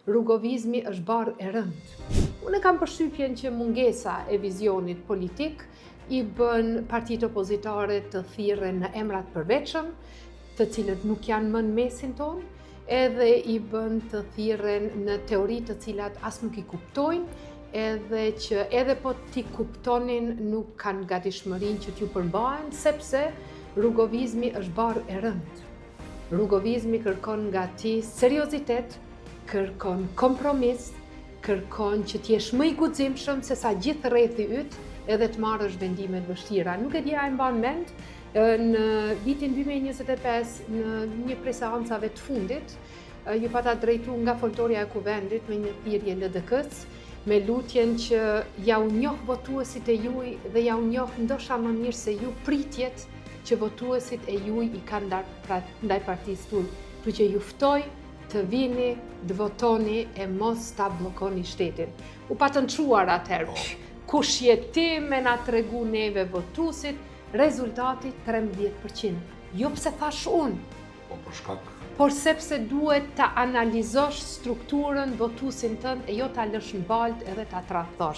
rrugovizmi është barë e rëndë. Unë kam përshtypjen që mungesa e vizionit politik i bën partitë opozitare të thirren në emrat përveçëm, të cilët nuk janë më në mesin tonë, edhe i bën të thirren në teori të cilat as nuk i kuptojnë, edhe që edhe po t'i kuptonin nuk kanë gatishmërinë që t'ju përmbahen, sepse rrugovizmi është barë e rëndë. Rrugovizmi kërkon nga ti seriozitet, kërkon kompromis, kërkon që t'jesh më i guximshëm se sa gjithë rrethi yt edhe të marrësh vendime të vështira. Nuk e di a e mban mend, në vitin 2025, në një prej seancave të fundit, ju pata drejtu nga foltorja e kuvendit me një thirrje LDK-s, me lutjen që ja u njoh votuesit e juaj dhe ja u njoh ndoshta më mirë se ju pritjet që votuesit e juaj i kanë ndaj partisë tuaj. Kështu që ju ftoj të vini, të votoni e mos ta bllokoni shtetin. U patën çuar atëherë. Kush je ti me na tregu neve votuesit, rezultati 13%. Jo pse thash unë, Po për shkak por sepse duhet ta analizosh strukturën votuesin tënd e jo ta lësh në baltë edhe ta tradhtosh.